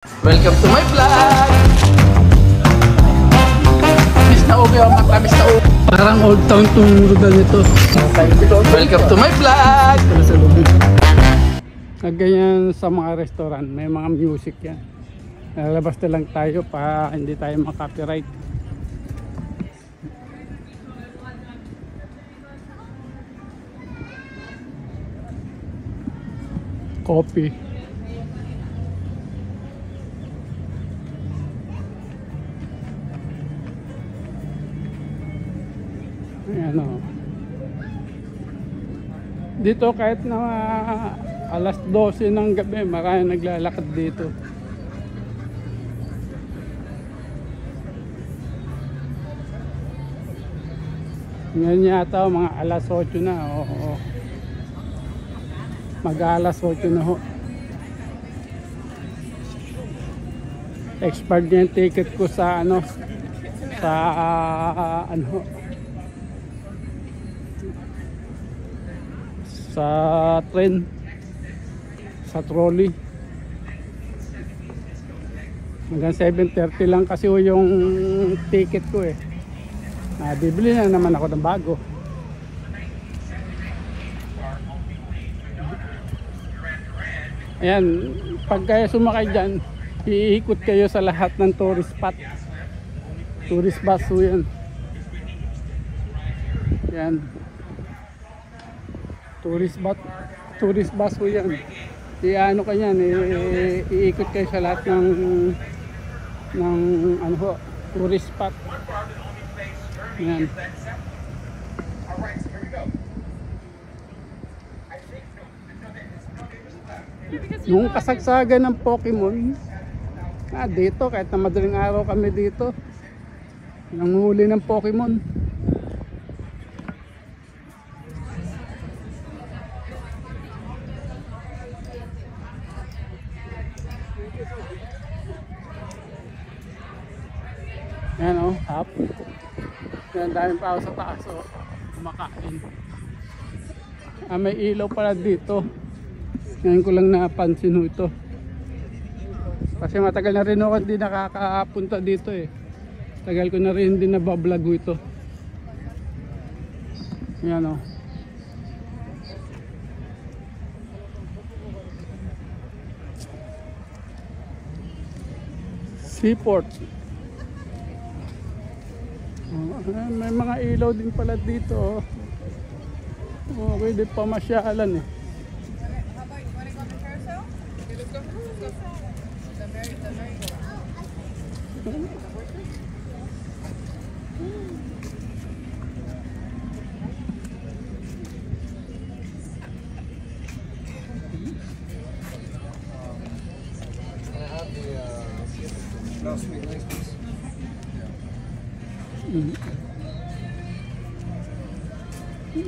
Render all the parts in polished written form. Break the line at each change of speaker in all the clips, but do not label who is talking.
Welcome to my vlog! Miss na ubi ang matamis na ubi.
Parang old town tong ruda nito.
Welcome to my vlog!
Ganyan sa mga restaurant, may mga music yan. Lalabas na lang tayo para hindi tayo makapiright. Coffee. Ayan o. Dito kahit na alas 12 ng gabi, marami naglalakad dito. Ngayon yata mga alas 8 na. Oo. Mag-alas 8 na ho. Expired na yung ticket ko sa ano, sa sa train, sa trolley. Hanggang 7:30 lang kasi yung ticket ko eh. Bibili na naman ako ng bago. Ayan, pag kayo sumakay dyan, iikot kayo sa lahat ng tourist spot. Tourist bus po yan. Yan. Tourist bus po yan. Iano ka yan, iikot kayo sa lahat ng ano ho, tourist spot. Yan. Yung kasagsagan ng Pokemon, dito kahit na madaling araw kami dito, nanguhuli ng Pokemon. Yan o, up. Yan, daming pa ako sa taas o, kumakain. May ilaw pala dito. Ngayon ko lang napansin ho ito. Kasi matagal na rin ako hindi nakakapunta dito eh. Tagal ko na rin hindi nabablog ho ito. Yan o. Seaport. May mga ilaw din pala dito. Okay din pamasyalan eh.
No sweet lace, please.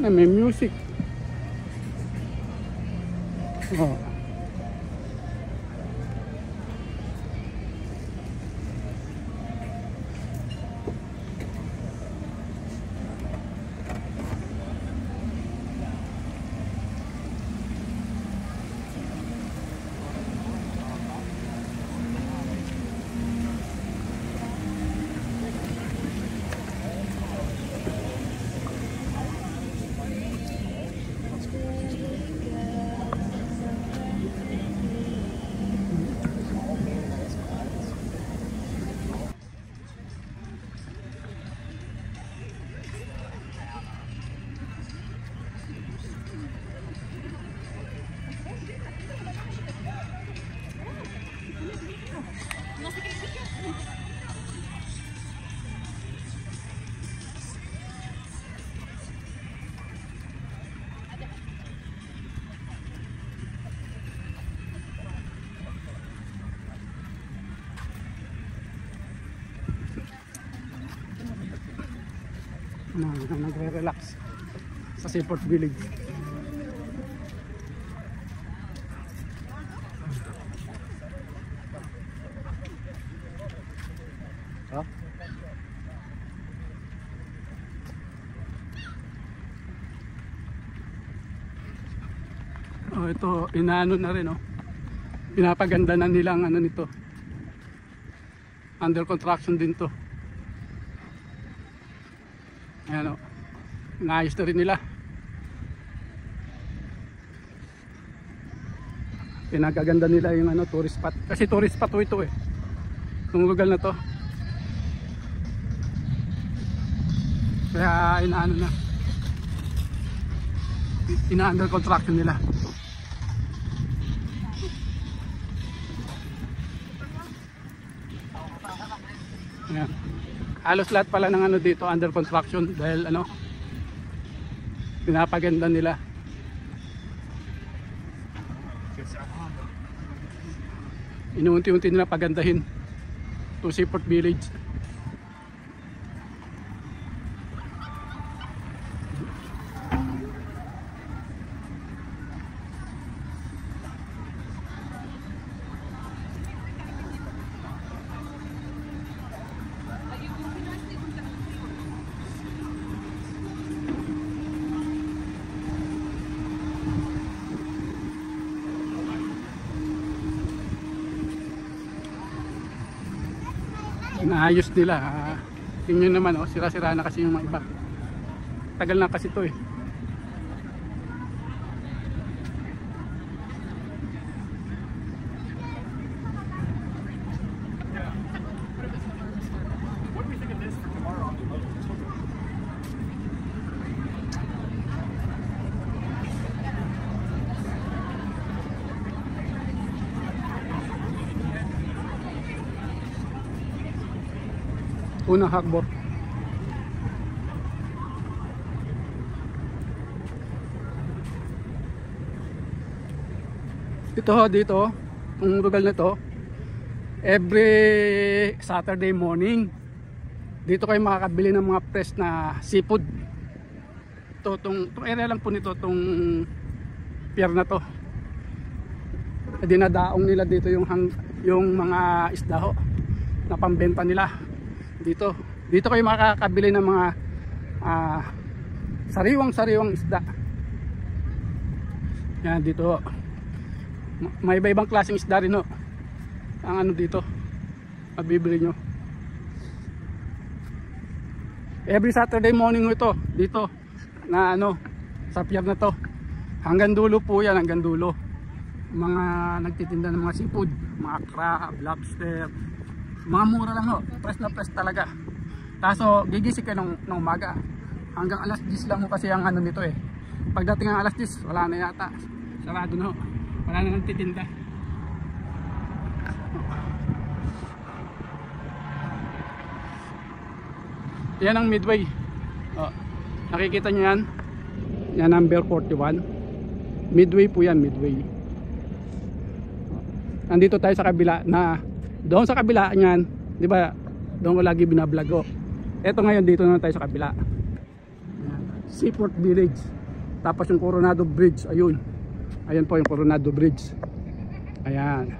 May music. Oh. Nagre-relax sa Seaport Village. Oh, ito inaano na rin oh. Pinapaganda na nila ang ano nito, Under construction din to. Ayan o. Naayos na rin nila. Pinagaganda nila yung ano, tourist spot. Kasi tourist spot ito eh. Itong lugar na to. Kaya inaano na. Ina-under construction nila. Ayan. Halos lahat pala ng ano dito under construction dahil ano, pinapaganda nila. Inuunti-unti nila pagandahin to Seaport Village. Naayos nila. Yun yun naman, oh, sira-sira na kasi yung mga iba. Tagal na kasi to eh. Unang hakbot. Dito, yung lugar na to, every Saturday morning, dito kayo makakabili ng mga fresh na seafood. Itong area lang po nito, itong pier na to. Dinadaong nila dito yung mga isda ho, na pambenta nila. Dito kayo makakabili ng mga sariwang isda. Yan dito. May iba-ibang klaseng isda rin no. Ang ano dito, mabibili nyo. Every Saturday morning ito, dito na ano, sa pier na to. Hanggang dulo po yan, hanggang dulo. Mga nagtitinda ng mga seafood, mga crab, lobster. Mga mura lang ho, press na press talaga. Kaso gigising ka ng umaga. Hanggang alas 10 lang ho kasi ang ano nito eh. Pagdating ng alas 10, wala na yata. Sarado na ho. Wala na nagtitinda. Yan ang Midway. Oh, nakikita nyo yan? Yan number 41. Midway po yan, Midway. Nandito tayo sa kabila na doon sa kabila niyan, di ba? Doon ko lagi binablog. Ito ngayon dito na tayo sa kabila. Seaport Village. Tapos yung Coronado Bridge, ayun. Ayan po yung Coronado Bridge. Ayan.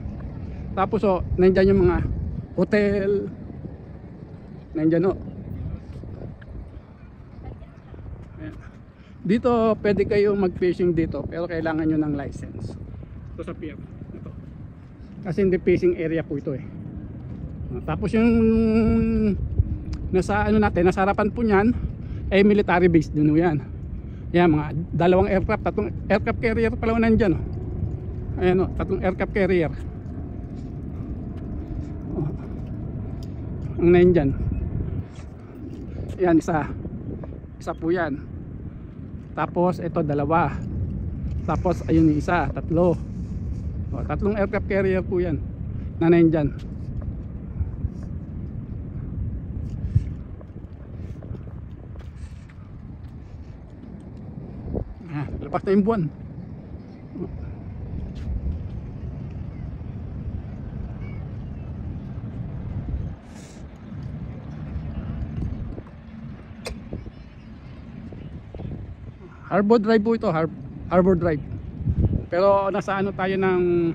Tapos oh, nandiyan yung mga hotel. Nandiyan oh. Ayan. Dito pwede kayong mag-fishing dito, pero kailangan nyo ng license. Ito sa pier. Kasi hindi fishing area po ito eh. Tapos yung nasa ano natin, nasa harapan po niyan ay military base din yan. Yan mga dalawang aircraft, tatlong aircraft carrier pala nandiyan oh. Ayan oh, tatlong aircraft carrier. Oh. Ang nandiyan. Yan isa po yan. Tapos ito dalawa. Tapos ayun yung isa, tatlo. O, tatlong aircraft carrier po yan na nandyan. Lapas na yung buwan. Harbor Drive po ito, Harbor Drive. Pero nasa ano tayo ng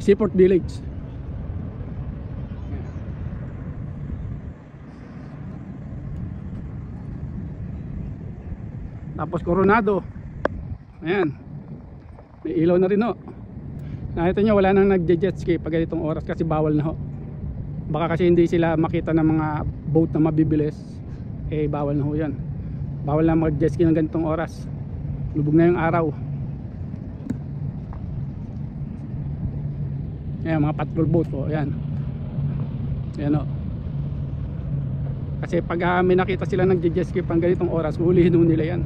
Seaport Village. Tapos Coronado. Ayan. May ilaw na rin oh. Nakita nyo wala nang nagje-jet ski pag ganitong oras kasi bawal na ho. Baka kasi hindi sila makita ng mga boat na mabibilis. Eh bawal na ho yan. Bawal na mag-jet ski ng ganitong oras. Lubog na yung araw. Ayan mga patrol boat po. Ayan. Ayan o. Kasi pag may nakita sila nag-jet ski pang ganitong oras, hulihin ho nila yan.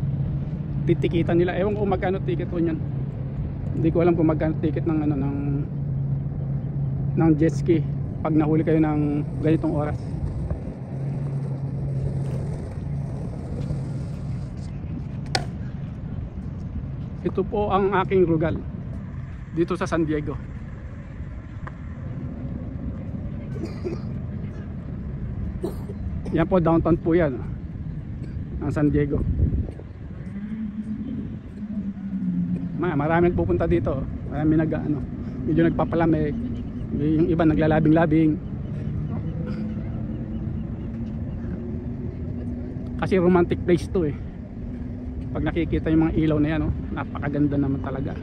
Titikitan nila. Ewan ko magkano ticket ko yan. Hindi ko alam kung magkano ticket ng ano ng jet ski pag nahuli kayo ng ganitong oras. Ito po ang aking rugal dito sa San Diego. Yan po, downtown po yan ang San Diego. Marami pupunta dito. Marami medyo nagpapalamig. Yung iba naglalabing-labing. Kasi romantic place to eh. Pag nakikita yung mga ilaw na yan, napakaganda naman talaga.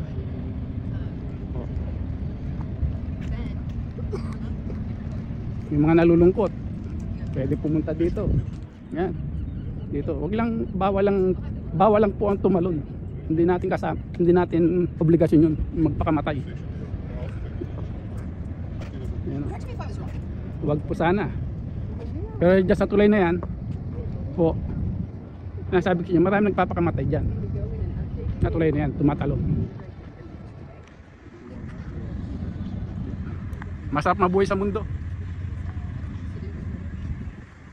Yung mga nalulungkot, pwede pumunta dito. Yan. Dito, bawal lang po ang tumalon. Hindi natin obligasyon yun magpakamatay. Yan. Huwag po sana. Pero dyan sa tulay na yan po, nasabi ko niya, marami nagpapakamatay dyan. Sa tulay na yan, tumatalon. Masarap mabuhay sa mundo.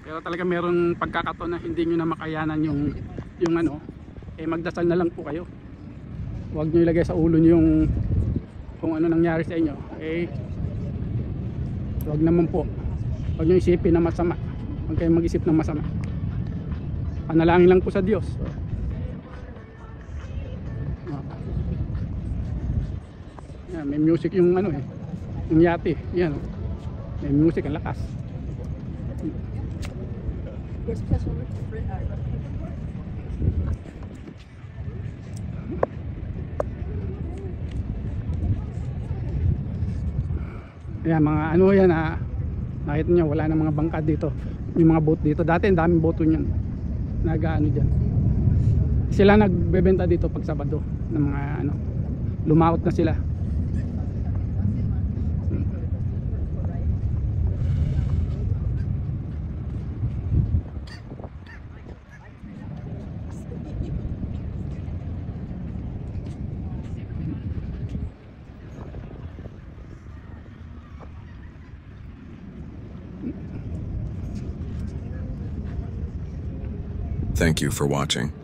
Pero talaga merong pagkakataon na hindi nyo na makayanan yung magdasal na lang po kayo. Huwag nyo ilagay sa ulo nyo yung kung ano nangyari sa inyo. Huwag naman po. Huwag nyo isipin na masama. Huwag kayong mag-isip ng masama. Panalangin lang po sa Diyos. Yan, may music yung yung yate. Yan, may music, ang lakas. Ayan, mga yan nakita nyo, wala na mga bangka dito. Yung mga boat dito, dati ang daming boat yun dyan. Sila nagbebenta dito pag Sabado ng mga lumaot na sila.
Thank you for watching.